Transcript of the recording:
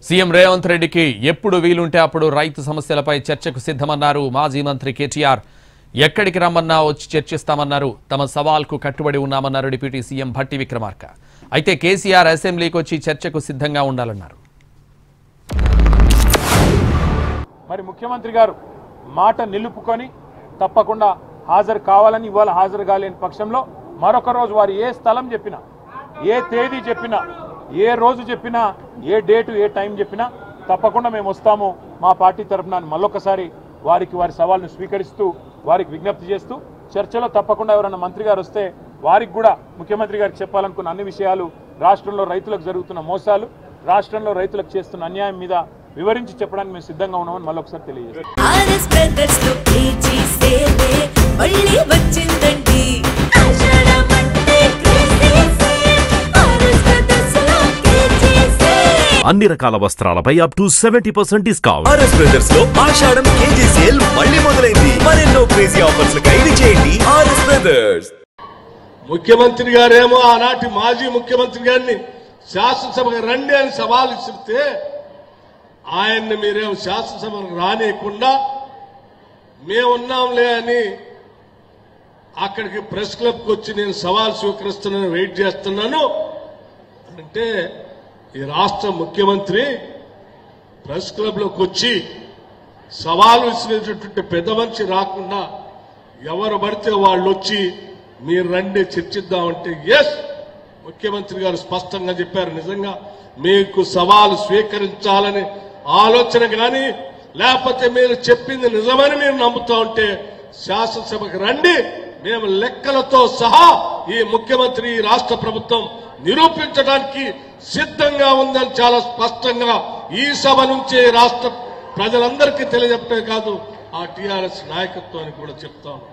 CM Revanth రెడ్డికి ఎప్పుడు వీలుంటే అప్పుడు రైతు సమస్యలపై చర్చకు సిద్ధమన్నారు మాజీ మంత్రి కేటీఆర్. ఎక్కడికి రమ్మన్నా వచ్చి చర్చిస్తామన్నారు. తమ సవాల్కు కట్టుబడి ఉన్నామన్నారు డిప్యూటీ సీఎం భట్టి విక్రమార్క. అయితే కేసీఆర్ అసెంబ్లీకి వచ్చి చర్చకు సిద్ధంగా ఉండాలన్నారు. మరి ముఖ్యమంత్రి గారు మాట నిలుపుకొని తప్పకుండా హాజరు కావాలని, ఇవాళ హాజరు కాలేని పక్షంలో మరొక రోజు వారు ఏ స్థలం చెప్పినా, ఏ తేదీ చెప్పినా, ఏ రోజు చెప్పినా, ఏ డేటు ఏ టైం చెప్పినా తప్పకుండా మేము వస్తాము మా పార్టీ తరఫున మళ్ళొకసారి వారి సవాల్ను స్వీకరిస్తూ వారికి విజ్ఞప్తి చేస్తూ చర్చలో తప్పకుండా ఎవరైనా మంత్రి గారు వస్తే వారికి కూడా ముఖ్యమంత్రి గారికి చెప్పాలనుకున్న అన్ని విషయాలు, రాష్ట్రంలో రైతులకు జరుగుతున్న మోసాలు, రాష్ట్రంలో రైతులకు చేస్తున్న అన్యాయం మీద వివరించి చెప్పడానికి మేము సిద్ధంగా ఉన్నామని మళ్ళొకసారి తెలియజేస్తాం. అన్ని రకాల వస్త్రాలపై up to 70% discount. RS Brothers లో ఆషాఢం కేజీ సేల్ మళ్ళీ మొదలైంది. మరెన్నో క్రేజీ ఆఫర్స్ ఖైదీ చేయండి ఆర్ఎస్ బ్రదర్స్. ముఖ్యమంత్రి గారేమో ఆనాటి మాజీ ముఖ్యమంత్రి గారిని శాసనసభకు రండి అని సవాల్ ఇస్తే ఆయన్ని మీరేమో శాసనసభకు రానియకుండా మేమున్నాంలే అని అక్కడికి ప్రెస్ క్లబ్కి వచ్చి నేను సవాల్ స్వీకరిస్తున్నాను, వెయిట్ చేస్తున్నాను అంటే ఈ రాష్ట్ర ముఖ్యమంత్రి ప్రెస్ క్లబ్లోకి వచ్చి సవాల్ విసిరేటటువంటి పెద్ద మనిషి రాకుండా ఎవరు పడితే వాళ్ళు వచ్చి మీరు రండి చర్చిద్దామంటే ఎస్, ముఖ్యమంత్రి గారు స్పష్టంగా చెప్పారు. నిజంగా మీకు సవాలు స్వీకరించాలని ఆలోచన కానీ లేకపోతే మీరు చెప్పింది నిజమని మీరు నమ్ముతా ఉంటే శాసనసభకు రండి, మేము లెక్కలతో సహా ఈ ముఖ్యమంత్రి ఈ రాష్ట్ర ప్రభుత్వం నిరూపించడానికి సిద్ధంగా ఉందని చాలా స్పష్టంగా ఈ సభ నుంచే రాష్ట్ర ప్రజలందరికీ తెలియజెప్పే కాదు ఆ టీఆర్ఎస్ నాయకత్వానికి కూడా చెప్తాను.